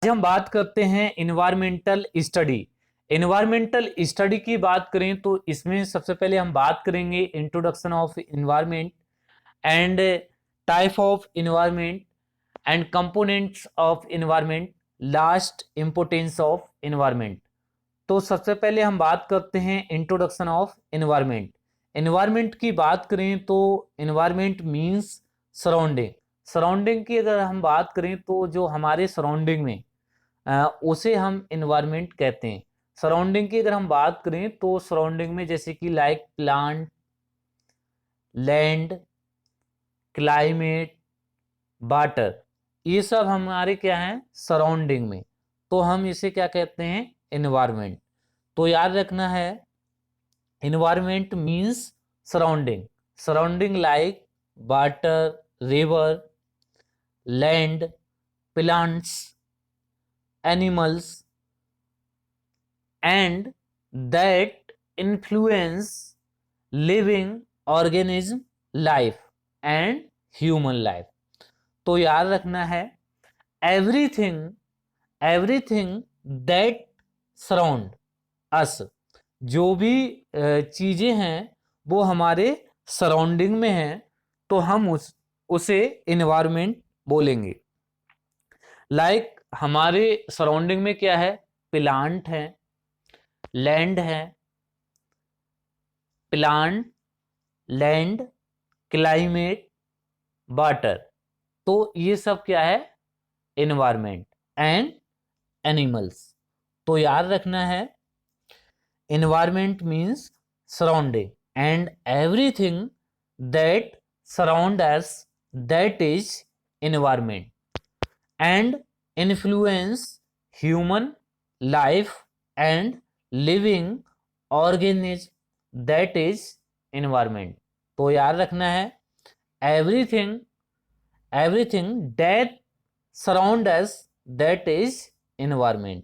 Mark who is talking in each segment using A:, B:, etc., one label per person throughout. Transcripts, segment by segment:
A: आज हम बात करते हैं इन्वायरमेंटल स्टडी। इन्वायरमेंटल स्टडी की बात करें तो इसमें सबसे पहले हम बात करेंगे introduction of environment and type of environment and components of environment, last importance of environment. तो सबसे पहले हम बात करते हैं इंट्रोडक्शन ऑफ इन्वायरमेंट। इन्वायरमेंट की बात करें तो इन्वायरमेंट मींस सराउंडिंग। सराउंडिंग की अगर हम बात करें तो जो हमारे सराउंडिंग में उसे हम इन्वायरमेंट कहते हैं। सराउंडिंग की अगर हम बात करें तो सराउंडिंग में जैसे कि like plant, land, climate, water, ये सब हमारे क्या हैं सराउंडिंग में, तो हम इसे क्या कहते हैं इन्वायरमेंट। तो याद रखना है environment means surrounding. Surrounding like water, river, land, plants, animals and that influence living organism life and human life। तो याद रखना है everything everything that surround us, जो भी चीजें हैं वो हमारे सराउंडिंग में हैं तो हम उसे इन्वायरमेंट बोलेंगे। लाइक हमारे सराउंडिंग में क्या है, प्लांट है, लैंड है, प्लांट, लैंड, क्लाइमेट, वाटर, तो ये सब क्या है एनवायरमेंट एंड एनिमल्स। तो याद रखना है environment means surrounding and everything that surround us, that is environment and influence human life and living organism, that is environment। तो याद रखना है everything everything that surround us, that is environment।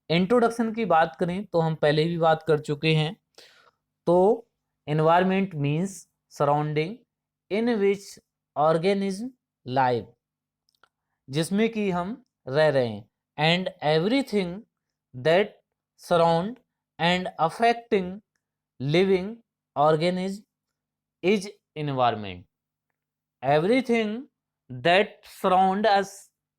A: Introduction की बात करें तो हम पहले भी बात कर चुके हैं। तो environment means surrounding in which organism live, जिसमें कि हम रह रहे हैं, and everything that surround and affecting living organism is environment. Everything that surround us,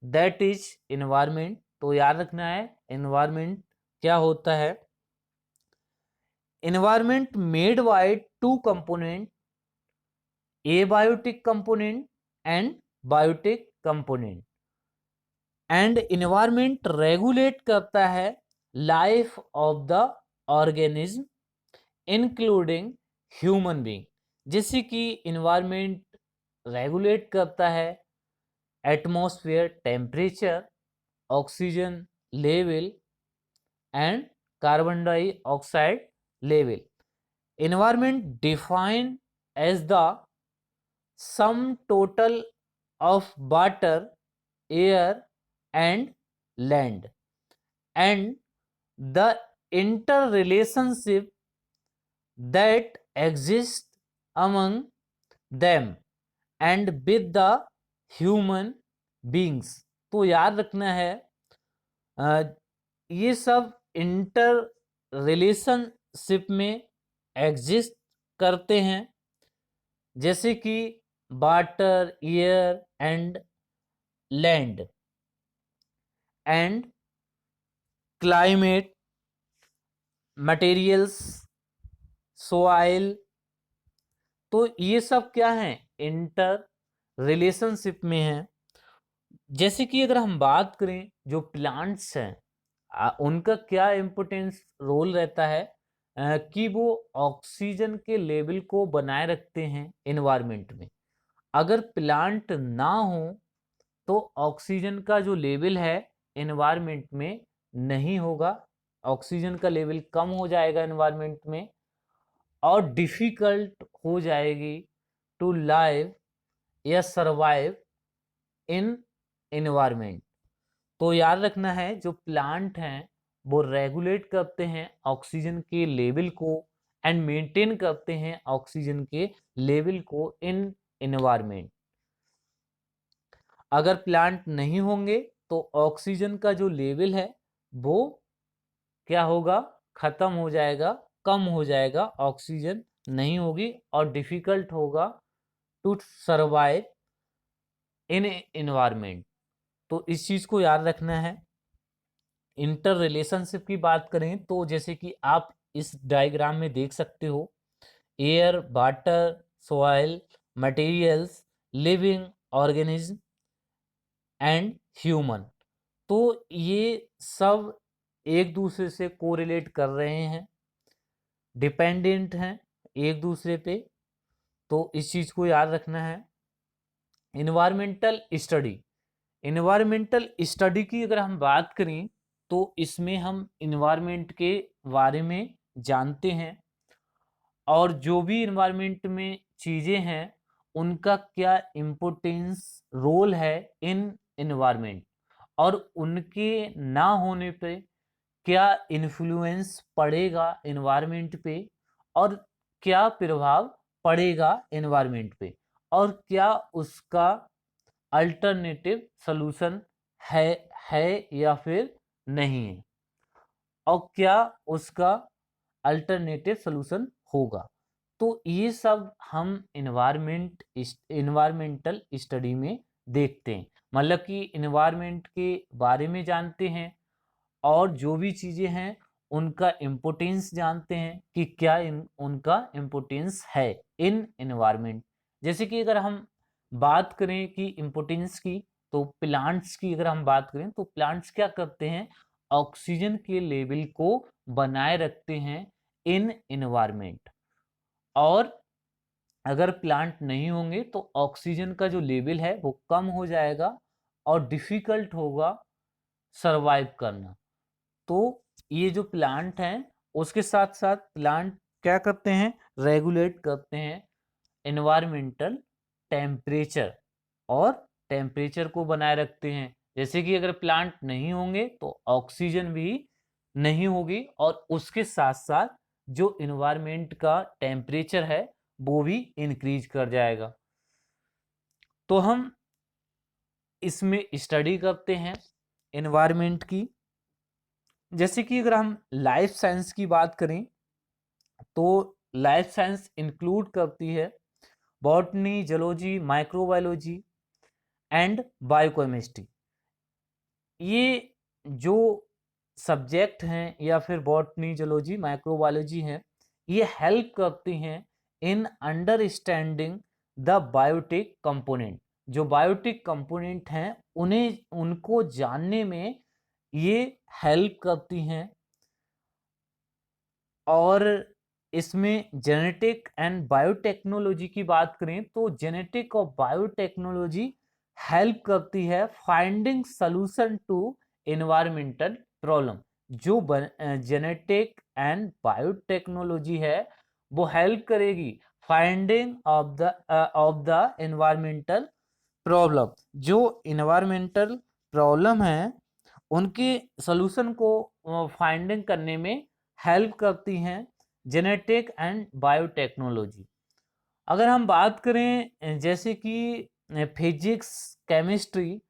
A: that is environment. तो याद रखना है इन्वायरमेंट क्या होता है। Environment made by two component, abiotic component and biotic component, and environment regulate करता है life of the organism including human being. जैसे कि इन्वायरमेंट रेगुलेट करता है atmosphere temperature, oxygen level and carbon dioxide level. Environment define as the sum total of water, air and land and the interrelationship that exists among them and with the human beings। तो याद रखना है ये सब inter relationship में exist करते हैं, जैसे कि water, air and land and climate, materials, soil. तो ये सब क्या है इंटर रिलेशनशिप में है। जैसे कि अगर हम बात करें जो प्लांट्स हैं उनका क्या इम्पोर्टेंस रोल रहता है कि वो ऑक्सीजन के लेवल को बनाए रखते हैं एनवायरनमेंट में। अगर प्लांट ना हो तो ऑक्सीजन का जो लेवल है एनवायरनमेंट में नहीं होगा, ऑक्सीजन का लेवल कम हो जाएगा एनवायरनमेंट में और डिफिकल्ट हो जाएगी टू लाइव या सरवाइव इन एनवायरनमेंट। तो याद रखना है जो प्लांट हैं वो रेगुलेट करते हैं ऑक्सीजन के लेवल को एंड मेंटेन करते हैं ऑक्सीजन के लेवल को इन एनवायरनमेंट। अगर प्लांट नहीं होंगे तो ऑक्सीजन का जो लेवल है वो क्या होगा, खत्म हो जाएगा, कम हो जाएगा, ऑक्सीजन नहीं होगी और डिफिकल्ट होगा टू सर्वाइव इन एनवायरमेंट। तो इस चीज को याद रखना है। इंटर रिलेशनशिप की बात करें तो जैसे कि आप इस डायग्राम में देख सकते हो, air, water, soil, materials, living organism and human. तो ये सब एक दूसरे से कोरिलेट कर रहे हैं, डिपेंडेंट हैं एक दूसरे पे। तो इस चीज को याद रखना है। इन्वायरमेंटल स्टडी, इन्वायरमेंटल स्टडी की अगर हम बात करें तो इसमें हम इन्वायरमेंट के बारे में जानते हैं और जो भी इन्वायरमेंट में चीज़ें हैं उनका क्या इम्पोर्टेंस रोल है इन इन्वायरमेंट, और उनके ना होने पे क्या इन्फ्लुएंस पड़ेगा इन्वायरमेंट पे, और क्या प्रभाव पड़ेगा इन्वायरमेंट पे, और क्या उसका अल्टरनेटिव सॉल्यूशन है है या फिर नहीं है, और क्या उसका अल्टरनेटिव सॉल्यूशन होगा। तो ये सब हम इन्वायरमेंटल स्टडी में देखते हैं, मतलब कि इन्वायरमेंट के बारे में जानते हैं और जो भी चीज़ें हैं उनका इम्पोर्टेंस जानते हैं कि क्या उनका इम्पोर्टेंस है इन इन्वायरमेंट। जैसे कि अगर हम बात करें कि इम्पोर्टेंस की, तो प्लांट्स की अगर हम बात करें तो प्लांट्स क्या करते हैं, ऑक्सीजन के लेवल को बनाए रखते हैं इन इन्वायरमेंट। और अगर प्लांट नहीं होंगे तो ऑक्सीजन का जो लेवल है वो कम हो जाएगा और डिफिकल्ट होगा सरवाइव करना। तो ये जो प्लांट हैं उसके साथ साथ प्लांट क्या करते हैं, रेगुलेट करते हैं एनवायरमेंटल टेम्परेचर, और टेम्परेचर को बनाए रखते हैं। जैसे कि अगर प्लांट नहीं होंगे तो ऑक्सीजन भी नहीं होगी और उसके साथ साथ जो इन्वायरमेंट का टेम्परेचर है वो भी इंक्रीज कर जाएगा। तो हम इसमें स्टडी करते हैं एनवायरमेंट की। जैसे कि अगर हम लाइफ साइंस की बात करें तो लाइफ साइंस इंक्लूड करती है botany, zoology, microbiology and biochemistry. ये जो सब्जेक्ट हैं या फिर बॉटनी, जूलॉजी, माइक्रोबायोलॉजी हैं, ये हेल्प करती हैं in understanding the biotic component. जो बायोटिक कंपोनेंट हैं उन्हें उनको जानने में ये हेल्प करती हैं। और इसमें जेनेटिक एंड बायोटेक्नोलॉजी की बात करें तो जेनेटिक और बायोटेक्नोलॉजी हेल्प करती है finding solution to environmental problem. जो जेनेटिक एंड बायोटेक्नोलॉजी है वो हेल्प करेगी finding of the environmental problem. जो इन्वायरमेंटल प्रॉब्लम है उनके सॉल्यूशन को फाइंडिंग करने में हेल्प करती हैं जेनेटिक एंड बायोटेक्नोलॉजी। अगर हम बात करें जैसे कि फिजिक्स केमिस्ट्री,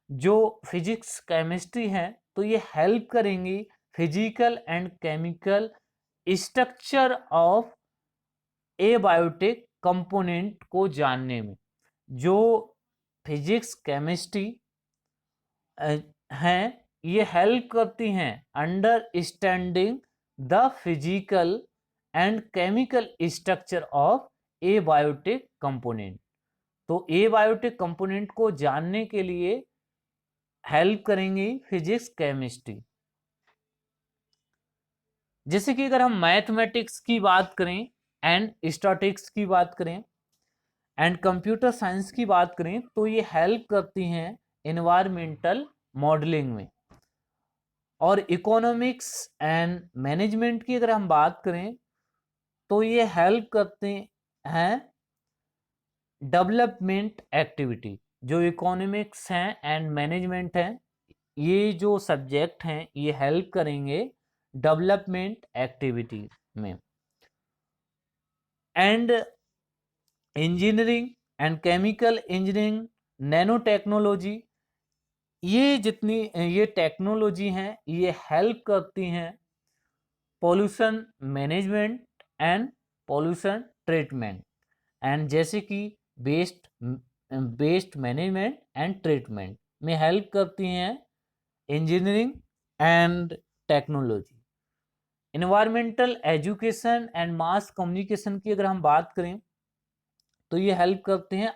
A: जो फिजिक्स केमिस्ट्री है तो ये हेल्प करेंगी physical and chemical structure of abiotic component को जानने में। जो फिजिक्स केमिस्ट्री हैं ये हेल्प करती हैं understanding the physical and chemical structure of abiotic component. तो ए बायोटिक कंपोनेंट को जानने के लिए हेल्प करेंगी फिजिक्स केमिस्ट्री। जैसे कि अगर हम मैथमेटिक्स की बात करें एंड स्टैटिस्टिक्स की बात करें एंड कंप्यूटर साइंस की बात करें तो ये हेल्प करती हैं एनवायरमेंटल मॉडलिंग में। और इकोनॉमिक्स एंड मैनेजमेंट की अगर हम बात करें तो ये हेल्प करते हैं डेवलपमेंट एक्टिविटी। जो इकोनॉमिक्स हैं एंड मैनेजमेंट हैं ये जो सब्जेक्ट हैं ये हेल्प करेंगे डेवलपमेंट एक्टिविटी में। And engineering and chemical engineering, nano technology, ये जितनी ये टेक्नोलॉजी हैं ये हेल्प करती हैं pollution management and pollution treatment and जैसे कि waste waste management and treatment में हेल्प करती हैं engineering and technology. Environmental education and mass communication की अगर हम बात करें तो ये हेल्प करते हैं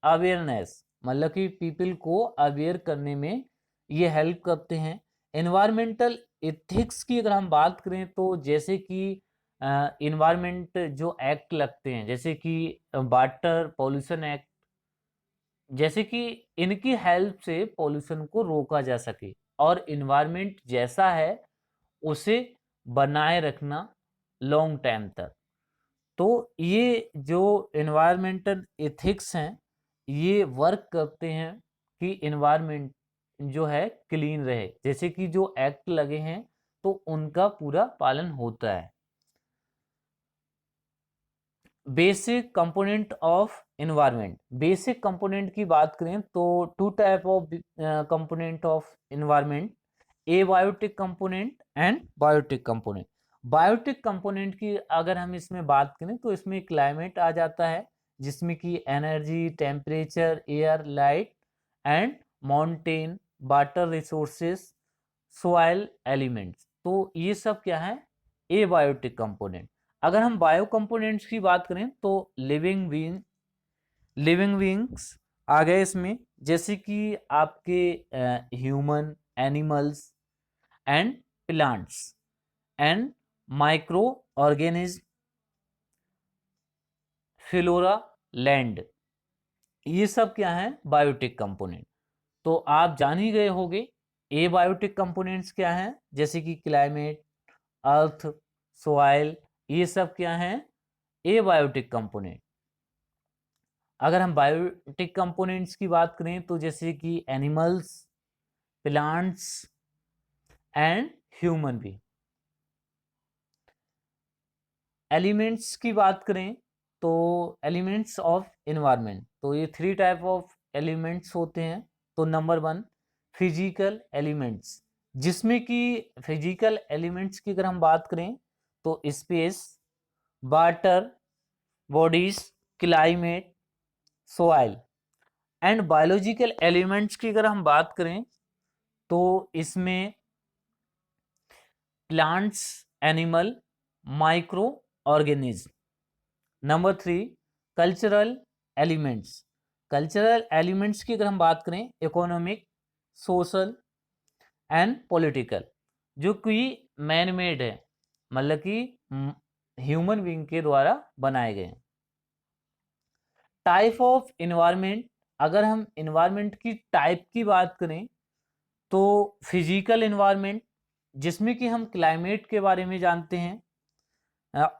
A: अवेयरनेस, मतलब कि पीपल को अवेयर करने में ये हेल्प करते हैं। इन्वायरमेंटल एथिक्स की अगर हम बात करें तो जैसे कि इन्वायरमेंट जो एक्ट लगते हैं जैसे कि वाटर पॉल्यूशन एक्ट, जैसे कि इनकी हेल्प से पॉल्यूशन को रोका जा सके और इन्वायरमेंट जैसा है उसे बनाए रखना लॉन्ग टाइम तक। तो ये जो इन्वायरमेंटल एथिक्स हैं ये वर्क करते हैं कि इन्वायरमेंट जो है क्लीन रहे, जैसे कि जो एक्ट लगे हैं तो उनका पूरा पालन होता है। Basic component of environment, basic component की बात करें तो two type of component of environment, abiotic component and biotic component. Biotic component की अगर हम इसमें बात करें तो इसमें क्लाइमेट आ जाता है जिसमें कि energy, temperature, air, light and mountain, water resources, soil elements, तो ये सब क्या है एबायोटिक कंपोनेंट। अगर हम बायो कंपोनेंट्स की बात करें तो लिविंग बीइंग्स आ गए इसमें, जैसे कि आपके human, animals and plants and micro organism, flora, land, ये सब क्या है बायोटिक कंपोनेंट। तो आप जान ही गए होंगे एबायोटिक कंपोनेंट्स क्या हैं, जैसे कि क्लाइमेट, अर्थ, सॉइल, ये सब क्या हैं एबायोटिक कंपोनेंट। अगर हम बायोटिक कंपोनेंट्स की बात करें तो जैसे कि एनिमल्स, प्लांट्स एंड ह्यूमन भी। एलिमेंट्स की बात करें तो एलिमेंट्स ऑफ इन्वायरमेंट, तो ये थ्री टाइप ऑफ एलिमेंट्स होते हैं। तो नंबर वन फिजिकल एलिमेंट्स, जिसमें कि फिजिकल एलिमेंट्स की अगर हम बात करें तो space, water bodies, climate, soil and biological elements की अगर हम बात करें तो इसमें plants, animal, micro organism. Number three cultural elements, cultural elements की अगर हम बात करें इकोनॉमिक, सोशल एंड पॉलिटिकल, जो कि मैन मेड है, मतलब कि ह्यूमन बीइंग के द्वारा बनाए गए हैं। टाइप ऑफ इन्वायरमेंट, अगर हम इन्वायरमेंट की टाइप की बात करें तो फिजिकल इन्वायरमेंट, जिसमें कि हम क्लाइमेट के बारे में जानते हैं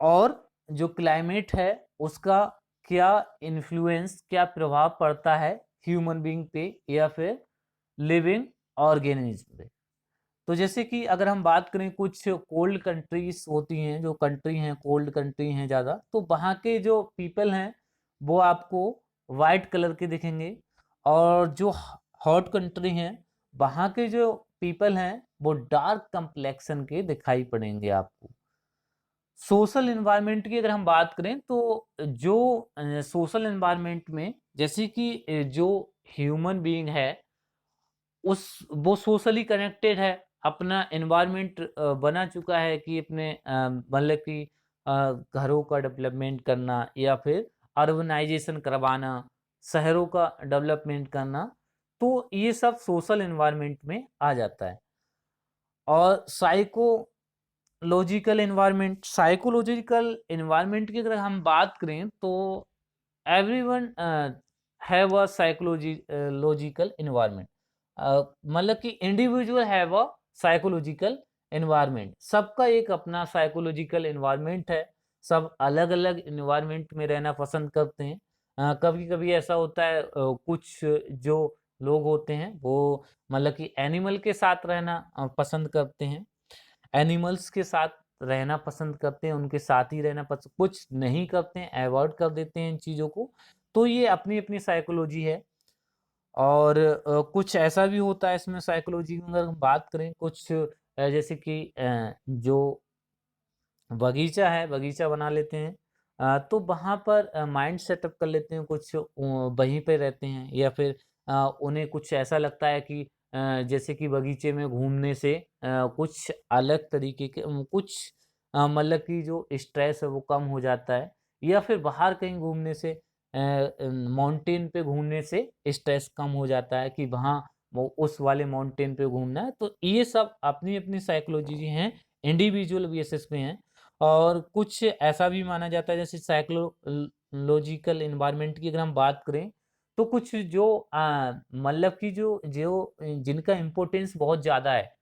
A: और जो क्लाइमेट है उसका क्या इन्फ्लुएंस, क्या प्रभाव पड़ता है ह्यूमन बीइंग पे या फिर लिविंग ऑर्गेनिज्म पे। तो जैसे कि अगर हम बात करें कुछ कोल्ड कंट्रीज होती हैं, जो कंट्री हैं कोल्ड कंट्री हैं ज़्यादा, तो वहाँ के जो पीपल हैं वो आपको वाइट कलर के दिखेंगे, और जो हॉट कंट्री हैं वहाँ के जो पीपल हैं वो डार्क कंप्लेक्शन के दिखाई पड़ेंगे आपको। सोशल एनवायरनमेंट की अगर हम बात करें तो जो सोशल एनवायरनमेंट में जैसे कि जो ह्यूमन बीइंग है उस वो सोशली कनेक्टेड है, अपना एनवायरनमेंट बना चुका है कि अपने मतलब कि घरों का डेवलपमेंट करना या फिर अर्बनाइजेशन करवाना, शहरों का डेवलपमेंट करना, तो ये सब सोशल एनवायरनमेंट में आ जाता है। और साइकोलॉजिकल एनवायरनमेंट की अगर हम बात करें तो everyone have a psychological environment, मतलब कि individual have a psychological environment, सबका एक अपना साइकोलॉजिकल एनवायरनमेंट है। सब अलग अलग एनवायरनमेंट में रहना पसंद करते हैं। कभी कभी ऐसा होता है कुछ जो लोग होते हैं वो मतलब कि एनिमल के साथ रहना पसंद करते हैं, एनिमल्स के साथ रहना पसंद करते हैं, उनके साथ ही रहना पसंद, कुछ नहीं करते हैं, अवॉइड कर देते हैं इन चीज़ों को। तो ये अपनी अपनी साइकोलॉजी है। और कुछ ऐसा भी होता है इसमें साइकोलॉजी में अगर हम बात करें, कुछ जैसे कि जो बगीचा है, बगीचा बना लेते हैं, तो वहाँ पर माइंड सेटअप कर लेते हैं, कुछ वहीं पे रहते हैं, या फिर उन्हें कुछ ऐसा लगता है कि जैसे कि बगीचे में घूमने से कुछ अलग तरीके के कुछ मतलब कि जो स्ट्रेस है वो कम हो जाता है, या फिर बाहर कहीं घूमने से माउंटेन पे घूमने से स्ट्रेस कम हो जाता है कि वहाँ वो उस वाले माउंटेन पे घूमना है। तो ये सब अपनी अपनी साइकोलॉजी हैं, इंडिविजुअल बेसिस पे हैं। और कुछ ऐसा भी माना जाता है, जैसे साइकोलॉजिकल एनवायरनमेंट की अगर हम बात करें, तो कुछ जो मतलब कि जो जो जिनका इम्पोर्टेंस बहुत ज़्यादा है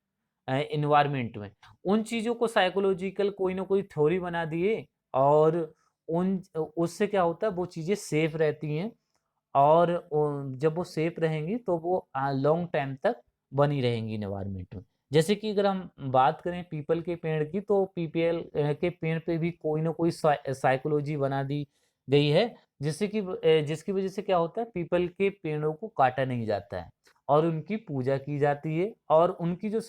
A: एनवायरनमेंट में, उन चीज़ों को साइकोलॉजिकल कोई ना कोई थ्योरी बना दिए, और उन उससे क्या होता है, वो चीज़ें सेफ रहती हैं, और जब वो सेफ रहेंगी तो वो लॉन्ग टाइम तक बनी रहेंगी एनवायरनमेंट में। जैसे कि अगर हम बात करें पीपल के पेड़ की, तो पीपल के पेड़ पे भी कोई ना कोई साइकोलॉजी बना दी गई है, जिससे कि जिसकी वजह से क्या होता है, पीपल के पेड़ों को काटा नहीं जाता है और उनकी पूजा की जाती है। और उनकी जो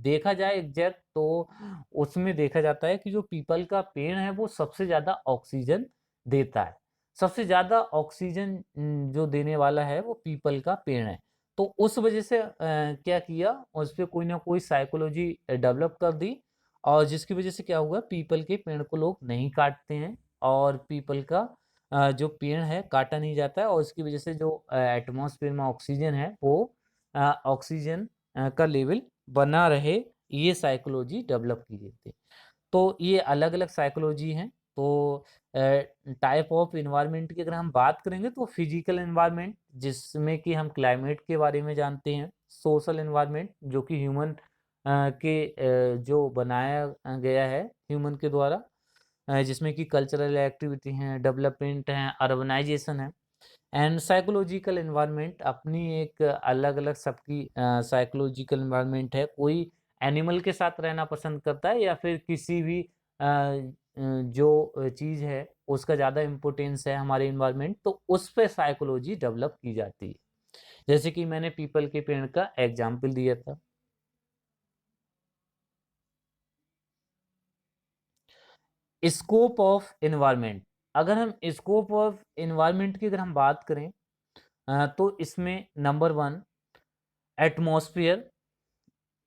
A: देखा जाए एग्जैक्ट, तो उसमें देखा जाता है कि जो पीपल का पेड़ है वो सबसे ज़्यादा ऑक्सीजन देता है। सबसे ज़्यादा ऑक्सीजन जो देने वाला है वो पीपल का पेड़ है। तो उस वजह से क्या किया, उस पे कोई ना कोई साइकोलॉजी डेवलप कर दी, और जिसकी वजह से क्या हुआ, पीपल के पेड़ को लोग नहीं काटते हैं, और पीपल का जो पेड़ है काटा नहीं जाता है, और इसकी वजह से जो एटमॉस्फेयर में ऑक्सीजन है वो ऑक्सीजन का लेवल बना रहे, ये साइकोलॉजी डेवलप की गई थी। तो ये अलग-अलग साइकोलॉजी हैं। तो टाइप ऑफ एनवायरनमेंट की अगर हम बात करेंगे, तो फिजिकल एनवायरनमेंट, जिसमें कि हम क्लाइमेट के बारे में जानते हैं। सोशल एनवायरनमेंट, जो कि ह्यूमन जो बनाया गया है ह्यूमन के द्वारा, जिसमें कि कल्चरल एक्टिविटी हैं, डेवलपमेंट हैं, अर्बनाइजेशन है। एंड साइकोलॉजिकल एनवायरनमेंट अपनी एक अलग-अलग सबकी साइकोलॉजिकल एनवायरनमेंट है। कोई एनिमल के साथ रहना पसंद करता है, या फिर किसी भी जो चीज़ है उसका ज़्यादा इम्पोर्टेंस है हमारे एनवायरनमेंट, तो उस पे साइकोलॉजी डेवलप की जाती है। जैसे कि मैंने पीपल के पेड़ का एग्जाम्पल दिया था। स्कोप ऑफ एनवायरनमेंट, अगर हम स्कोप ऑफ एनवायरनमेंट की अगर हम बात करें, तो इसमें नंबर 1 एटमॉस्फेयर,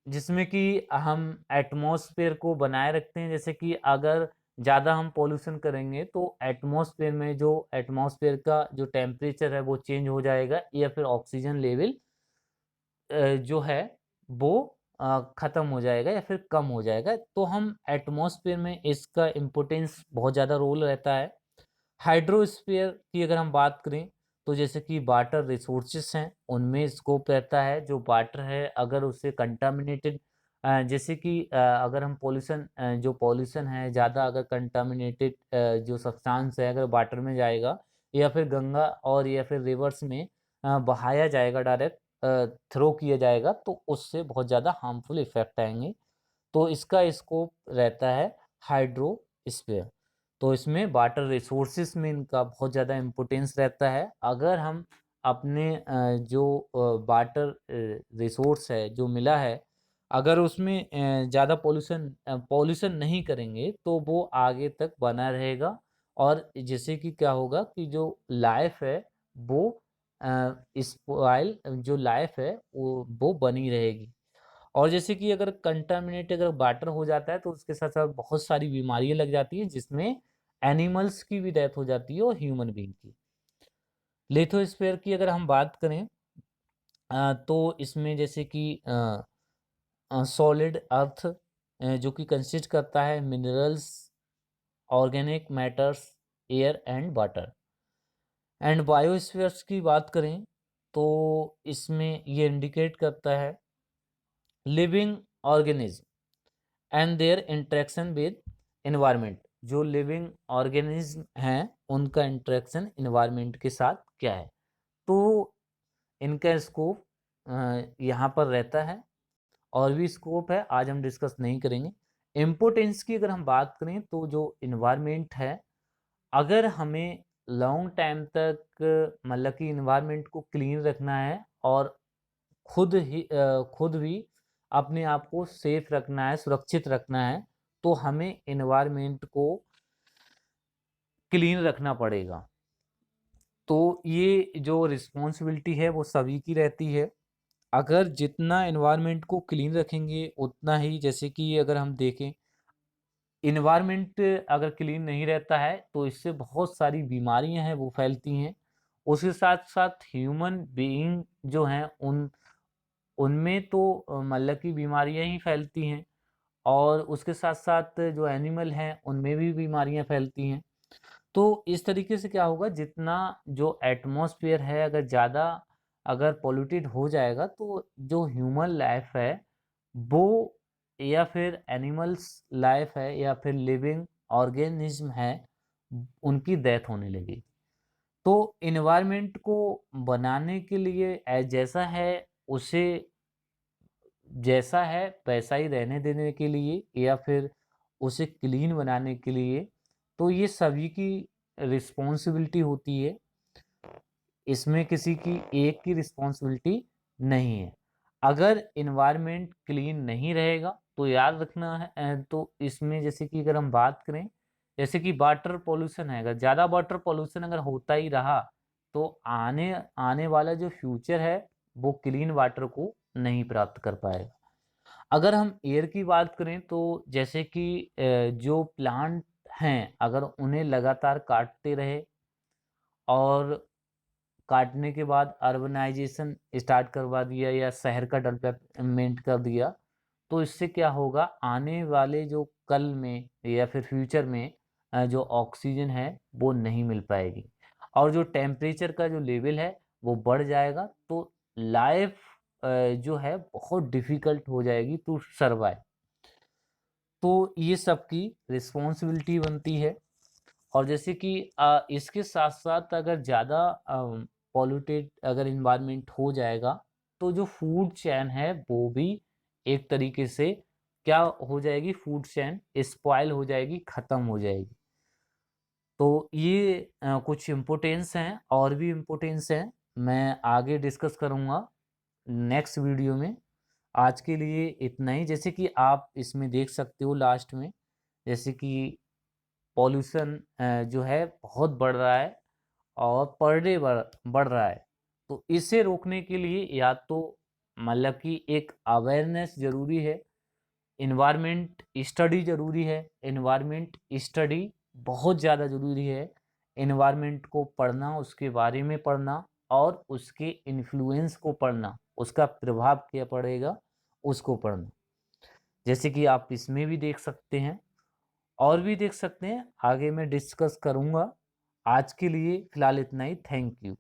A: जिसमें कि हम एटमॉस्फेयर को बनाए रखते हैं। जैसे कि अगर ज़्यादा हम पॉल्यूशन करेंगे, तो एटमॉस्फेयर में जो एटमॉस्फेयर का जो टेम्परेचर है वो चेंज हो जाएगा, या फिर ऑक्सीजन लेवल जो है वो ख़त्म हो जाएगा, या फिर कम हो जाएगा। तो हम एटमॉस्फेयर में इसका इम्पोर्टेंस बहुत ज़्यादा रोल रहता है। हाइड्रोस्फीयर की अगर हम बात करें, तो जैसे कि वाटर रिसोर्सेस हैं, उनमें स्कोप रहता है। जो वाटर है अगर उससे कंटामिनेटेड, जैसे कि अगर हम जो पॉल्यूशन है ज़्यादा, अगर कंटामिनेटेड जो सब्सटेंस है अगर वाटर में जाएगा, या फिर गंगा और या फिर रिवर्स में बहाया जाएगा, डायरेक्ट थ्रो किया जाएगा, तो उससे बहुत ज़्यादा हार्मफुल इफ़ेक्ट आएँगे। तो इसका स्कोप रहता है हाइड्रोस्फीयर। तो इसमें वाटर रिसोर्सेस में इनका बहुत ज़्यादा इम्पोर्टेंस रहता है। अगर हम अपने जो वाटर रिसोर्स है जो मिला है, अगर उसमें ज़्यादा पॉल्यूशन नहीं करेंगे, तो वो आगे तक बना रहेगा, और जैसे कि क्या होगा कि जो लाइफ है वो स्पॉइल जो लाइफ है वो बनी रहेगी। और जैसे कि अगर कंटामिनेट अगर वाटर हो जाता है, तो उसके साथ-साथ बहुत सारी बीमारियाँ लग जाती हैं, जिसमें एनिमल्स की भी डेथ हो जाती है और ह्यूमन बीइंग की। लिथोस्फीयर की अगर हम बात करें, तो इसमें जैसे कि सॉलिड अर्थ जो कि कंसिस्ट करता है minerals, organic matters, air and water. And biospheres की बात करें, तो इसमें ये इंडिकेट करता है living organism and their interaction with environment. जो लिविंग ऑर्गेनिज्म हैं उनका इंटरेक्शन एनवायरनमेंट के साथ क्या है, तो इनका स्कोप यहाँ पर रहता है। और भी स्कोप है, आज हम डिस्कस नहीं करेंगे। इम्पोर्टेंस की अगर हम बात करें, तो जो एनवायरनमेंट है, अगर हमें लॉन्ग टाइम तक मतलब कि इन्वायरमेंट को क्लीन रखना है और खुद भी अपने आप को सेफ रखना है, सुरक्षित रखना है, तो हमें इन्वायरमेंट को क्लीन रखना पड़ेगा। तो ये जो रिस्पॉन्सिबिलिटी है वो सभी की रहती है। अगर जितना इन्वायरमेंट को क्लीन रखेंगे उतना ही, जैसे कि अगर हम देखें इन्वायरमेंट अगर क्लीन नहीं रहता है तो इससे बहुत सारी बीमारियां हैं वो फैलती हैं। उसके साथ साथ ह्यूमन बीइंग जो हैं उनमें तो मतलब की बीमारियां ही फैलती हैं, और उसके साथ साथ जो एनिमल हैं उनमें भी बीमारियां फैलती हैं। तो इस तरीके से क्या होगा, जितना जो एटमॉस्फेयर है अगर ज़्यादा अगर पोल्यूटेड हो जाएगा तो जो ह्यूमन लाइफ है वो, या फिर एनिमल्स लाइफ है, या फिर लिविंग ऑर्गेनिज्म है, उनकी डेथ होने लगी। तो इन्वायरमेंट को बनाने के लिए जैसा है उसे जैसा है वैसा ही रहने देने के लिए, या फिर उसे क्लीन बनाने के लिए, तो ये सभी की रिस्पॉन्सिबिलिटी होती है। इसमें किसी की एक की रिस्पॉन्सिबिलिटी नहीं है। अगर इन्वायरमेंट क्लीन नहीं रहेगा तो याद रखना है तो इसमें जैसे कि अगर हम बात करें, जैसे कि वाटर पोल्यूशन है, अगर ज़्यादा वाटर पोल्यूशन अगर होता ही रहा तो आने आने वाला जो फ्यूचर है वो क्लीन वाटर को नहीं प्राप्त कर पाएगा। अगर हम एयर की बात करें तो जैसे कि जो प्लांट हैं अगर उन्हें लगातार काटते रहे और काटने के बाद अर्बनाइजेशन स्टार्ट करवा दिया या शहर का डेवलपमेंट कर दिया, तो इससे क्या होगा, आने वाले जो कल में या फिर फ्यूचर में जो ऑक्सीजन है वो नहीं मिल पाएगी, और जो टेम्परेचर का जो लेवल है वो बढ़ जाएगा। तो लाइफ जो है बहुत डिफ़िकल्ट हो जाएगी टू सर्वाइव। तो ये सबकी रिस्पॉन्सिबिलिटी बनती है। और जैसे कि इसके साथ-साथ अगर ज़्यादा पॉल्यूटेड अगर एनवायरनमेंट हो जाएगा, तो जो फूड चेन है वो भी एक तरीके से क्या हो जाएगी, फूड चेन स्पॉइल हो जाएगी, ख़त्म हो जाएगी। तो ये कुछ इम्पोर्टेंस हैं, और भी इम्पोर्टेंस हैं, मैं आगे डिस्कस करूँगा नेक्स्ट वीडियो में। आज के लिए इतना ही। जैसे कि आप इसमें देख सकते हो लास्ट में, जैसे कि पॉल्यूशन जो है बहुत बढ़ रहा है और पर डे बढ़ रहा है। तो इसे रोकने के लिए या तो मतलब कि एक अवेयरनेस ज़रूरी है, एनवायरनमेंट स्टडी ज़रूरी है, एनवायरनमेंट स्टडी बहुत ज़्यादा ज़रूरी है। एनवायरनमेंट को पढ़ना, उसके बारे में पढ़ना और उसके इन्फ्लुएंस को पढ़ना, उसका प्रभाव क्या पड़ेगा उसको पढ़ना। जैसे कि आप इसमें भी देख सकते हैं और भी देख सकते हैं, आगे मैं डिस्कस करूँगा। आज के लिए फ़िलहाल इतना ही। Thank you.